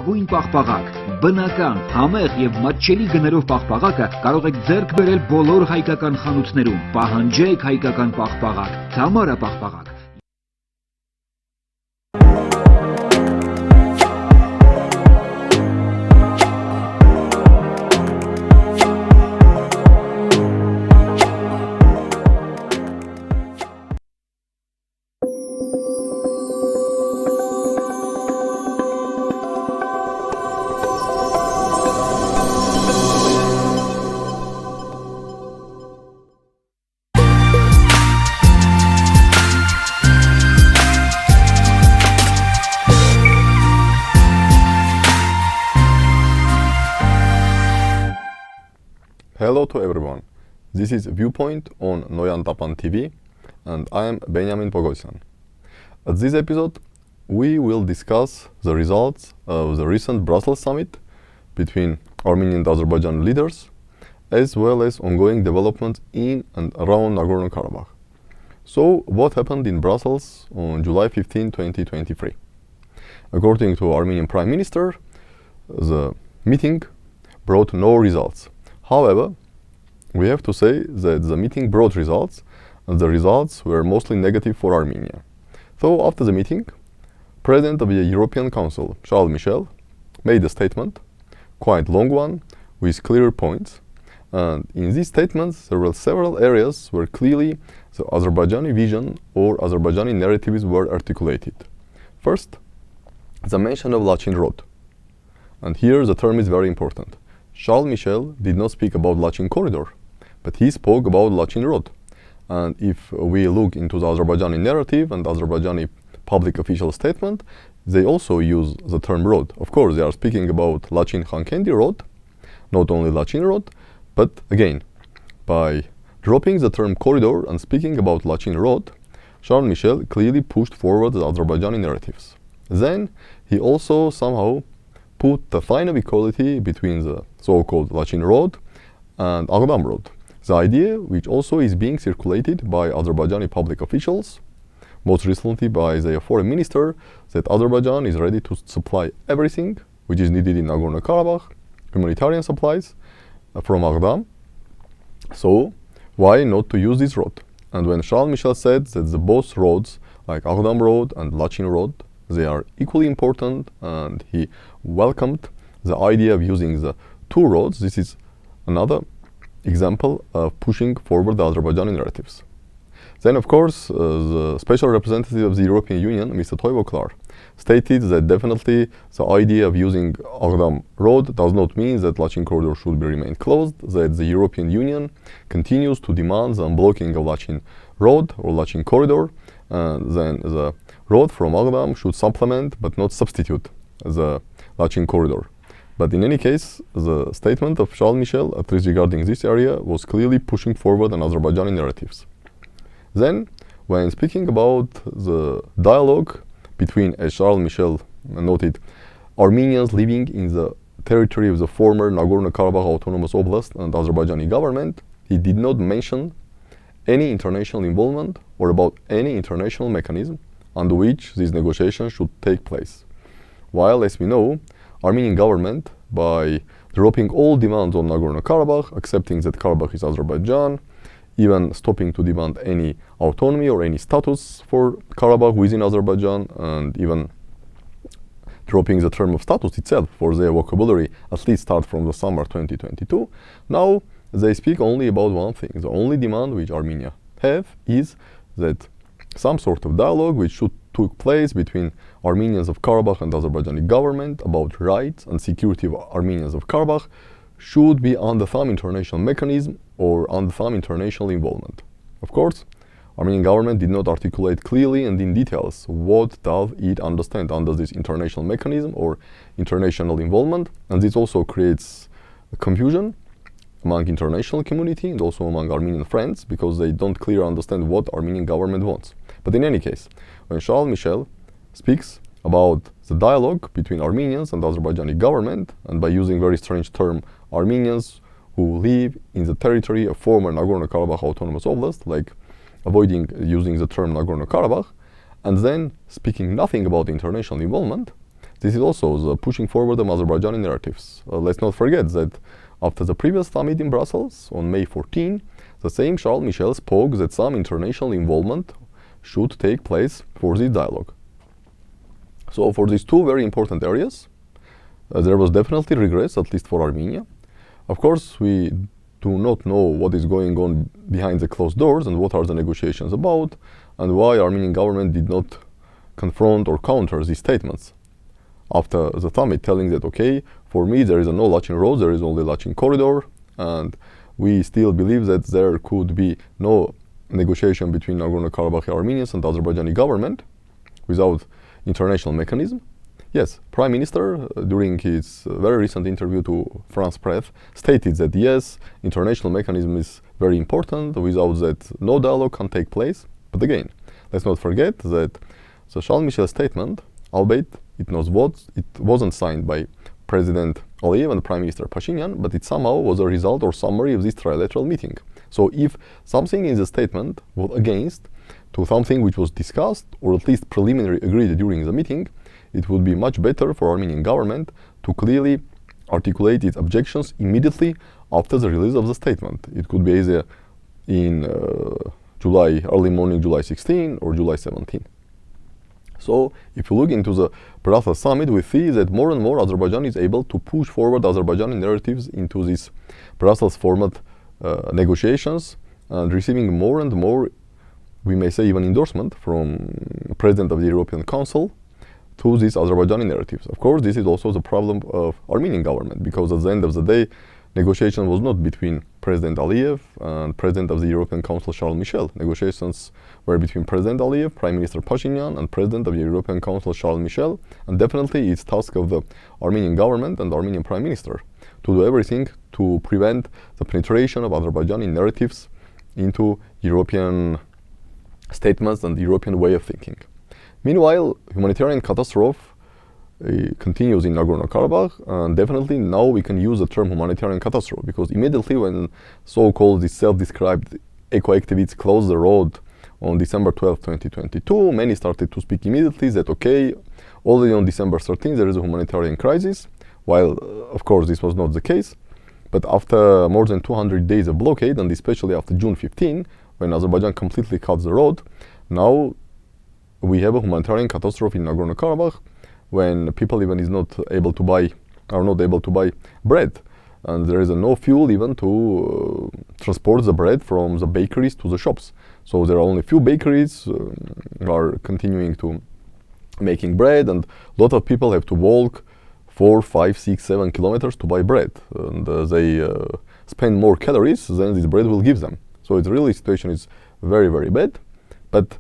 լավագույն պաղպաղակ, բնական, համեղ եւ մատչելի գներով պաղպաղակը կարող եք ձեռք բերել բոլոր հայկական խանութներում։ Պահանջեք հայկական պաղպաղակ, Թամարա պաղպաղակ։ Hello to everyone. This is Viewpoint on Noyan Tapan TV, and I am Benyamin Poghosyan. At this episode, we will discuss the results of the recent Brussels summit between Armenian and Azerbaijan leaders, as well as ongoing developments in and around Nagorno-Karabakh. So, what happened in Brussels on July 15, 2023? According to Armenian Prime Minister, the meeting brought no results. However, we have to say that the meeting brought results, and the results were mostly negative for Armenia. So after the meeting, President of the European Council, Charles Michel, made a statement, quite long one, with clear points. And in these statements, there were several areas where clearly the Azerbaijani vision or Azerbaijani narratives were articulated. First, the mention of Lachin Road. And here the term is very important. Charles Michel did not speak about Lachin Corridor, but he spoke about Lachin Road. And if we look into the Azerbaijani narrative and Azerbaijani public official statement, they also use the term road. Of course, they are speaking about Lachin Khankendi Road, not only Lachin Road, but again, by dropping the term corridor and speaking about Lachin Road, Charles Michel clearly pushed forward the Azerbaijani narratives. Then he also somehow put the sign of equality between the so-called Lachin Road and Aghdam Road. The idea, which also is being circulated by Azerbaijani public officials, most recently by their foreign minister, that Azerbaijan is ready to supply everything which is needed in Nagorno-Karabakh, humanitarian supplies from Aghdam. So why not to use this road? And when Charles Michel said that the both roads, like Aghdam Road and Lachin Road, they are equally important, and he welcomed the idea of using the two roads, this is another example of pushing forward the Azerbaijani narratives. Then, of course, the special representative of the European Union, Mr. Toivoklar, stated that definitely the idea of using Aghdam Road does not mean that Lachin Corridor should be remained closed, that the European Union continues to demand the unblocking of Lachin Road or Lachin Corridor, and then the road from Aghdam should supplement but not substitute the Lachin Corridor. But in any case, the statement of Charles Michel, at least regarding this area, was clearly pushing forward an Azerbaijani narratives. Then, when speaking about the dialogue between, as Charles Michel noted, Armenians living in the territory of the former Nagorno-Karabakh Autonomous Oblast and Azerbaijani government, he did not mention any international involvement or about any international mechanism under which these negotiations should take place. While, as we know, Armenian government, by dropping all demands on Nagorno-Karabakh, accepting that Karabakh is Azerbaijan, even stopping to demand any autonomy or any status for Karabakh within Azerbaijan, and even dropping the term of status itself for their vocabulary, at least start from the summer 2022, now they speak only about one thing. The only demand which Armenia have is that some sort of dialogue which should took place between Armenians of Karabakh and Azerbaijani government about rights and security of Armenians of Karabakh should be under some international mechanism or under some international involvement. Of course, Armenian government did not articulate clearly and in details what does it understand under this international mechanism or international involvement, and this also creates confusion among international community and also among Armenian friends, because they don't clearly understand what Armenian government wants. But in any case, when Charles Michel speaks about the dialogue between Armenians and Azerbaijani government, and by using very strange term Armenians who live in the territory of former Nagorno-Karabakh Autonomous Oblast, like avoiding using the term Nagorno-Karabakh, and then speaking nothing about international involvement, this is also the pushing forward of Azerbaijani narratives. Let's not forget that after the previous summit in Brussels on May 14, the same Charles Michel spoke that some international involvement should take place for this dialogue. So for these two very important areas, there was definitely regress, at least for Armenia. Of course, we do not know what is going on behind the closed doors and what are the negotiations about, and why Armenian government did not confront or counter these statements after the summit, telling that, okay, for me there is no Lachin road, there is only Lachin corridor, and we still believe that there could be no negotiation between Nagorno-Karabakh Armenians and Azerbaijani government without international mechanism. Yes, Prime Minister, during his very recent interview to France Press, stated that yes, international mechanism is very important, without that no dialogue can take place. But again, let's not forget that the Charles Michel statement, albeit it wasn't signed by President Aliyev and Prime Minister Pashinyan, but it somehow was a result or summary of this trilateral meeting. So if something in the statement was against to something which was discussed or at least preliminary agreed during the meeting, it would be much better for Armenian government to clearly articulate its objections immediately after the release of the statement. It could be either in early morning July 16 or July 17. So if you look into the Brussels summit, we see that more and more Azerbaijan is able to push forward Azerbaijani narratives into this Brussels format negotiations, and receiving more and more, we may say even endorsement from President of the European Council to these Azerbaijani narratives. Of course, this is also the problem of Armenian government, because at the end of the day, negotiation was not between President Aliyev and President of the European Council Charles Michel. Negotiations were between President Aliyev, Prime Minister Pashinyan, and President of the European Council Charles Michel. And definitely it's task of the Armenian government and Armenian Prime Minister to do everything to prevent the penetration of Azerbaijani narratives into European statements and the European way of thinking. Meanwhile, humanitarian catastrophe continues in Nagorno-Karabakh, and definitely now we can use the term humanitarian catastrophe, because immediately when so-called these self-described eco-activists closed the road on December 12, 2022, many started to speak immediately that, okay, already on December 13 there is a humanitarian crisis, while of course this was not the case. But after more than 200 days of blockade, and especially after June 15, when Azerbaijan completely cut the road, now we have a humanitarian catastrophe in Nagorno-Karabakh, when people even are not able to buy bread, and there is no fuel even to transport the bread from the bakeries to the shops. So there are only few bakeries are continuing to making bread, and a lot of people have to walk 4, 5, 6, 7 kilometers to buy bread, and they spend more calories than this bread will give them. So it's really, situation is very, very bad. But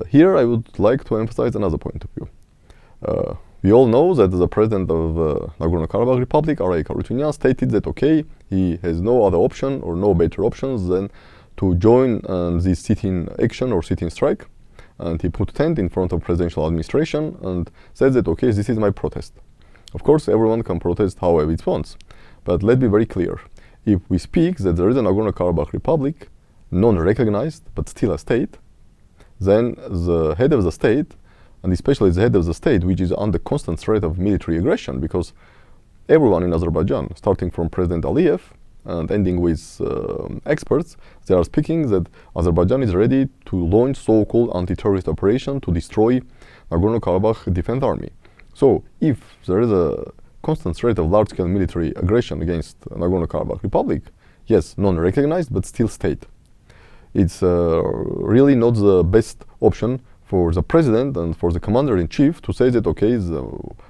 here I would like to emphasize another point of view. We all know that the president of Nagorno-Karabakh Republic, Arayik Harutyunyan, stated that, okay, he has no other option or no better options than to join this sit-in action or sit-in strike. And he put tent in front of presidential administration and said that, okay, this is my protest. Of course, everyone can protest however it wants. But let's be very clear. If we speak that there is a Nagorno-Karabakh Republic, non-recognized, but still a state, then the head of the state, and especially the head of the state, which is under constant threat of military aggression, because everyone in Azerbaijan, starting from President Aliyev and ending with experts, they are speaking that Azerbaijan is ready to launch so-called anti-terrorist operation to destroy Nagorno-Karabakh Defense Army. So if there is a constant threat of large-scale military aggression against Nagorno-Karabakh Republic, yes, non-recognized, but still state, it's really not the best option for the president and for the commander-in-chief to say that, okay, the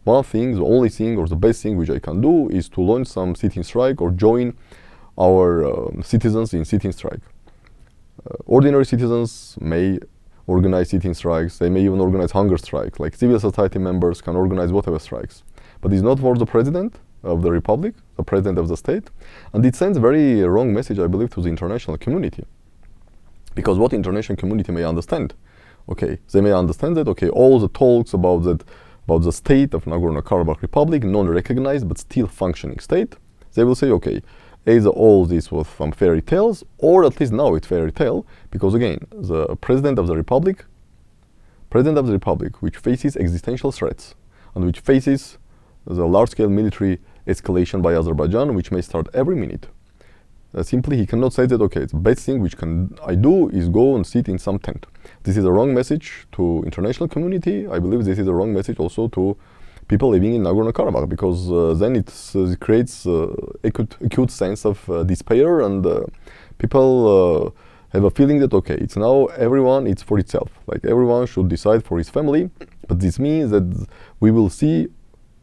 one thing, the only thing, or the best thing which I can do is to launch some sit-in strike or join our citizens in sit-in strike. Ordinary citizens may organize sit-in strikes, they may even organize hunger strikes, like civil society members can organize whatever strikes. But it's not for the president of the republic, the president of the state, and it sends a very wrong message, I believe, to the international community. Because what international community may understand, okay, they may understand that, okay, all the talks about the state of Nagorno-Karabakh Republic, non-recognized but still functioning state, they will say, okay, either all this was some fairy tales, or at least now it's fairy tale, because again, the president of the republic, which faces existential threats, and which faces the large-scale military escalation by Azerbaijan, which may start every minute. Simply, he cannot say that, okay, the best thing which I do is go and sit in some tent. This is a wrong message to international community. I believe this is a wrong message also to people living in Nagorno-Karabakh, because then it creates acute sense of despair, and people have a feeling that, okay, it's now everyone, it's for itself. Like everyone should decide for his family, but this means that we will see,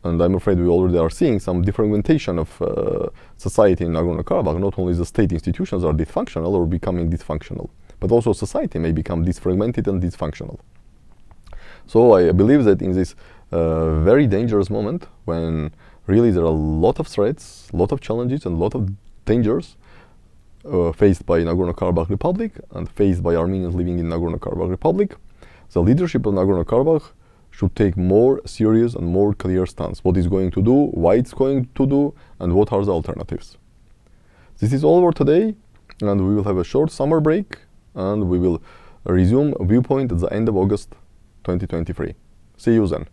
and I'm afraid we already are seeing, some defragmentation of society in Nagorno-Karabakh. Not only the state institutions are dysfunctional or becoming dysfunctional, but also society may become disfragmented and dysfunctional. So I believe that in this very dangerous moment, when really there are a lot of threats, a lot of challenges, and a lot of dangers faced by Nagorno-Karabakh Republic and faced by Armenians living in Nagorno-Karabakh Republic, the leadership of Nagorno-Karabakh should take more serious and more clear stance. What it's going to do, why it's going to do, and what are the alternatives. This is all for today, and we will have a short summer break, and we will resume Viewpoint at the end of August 2023. See you then.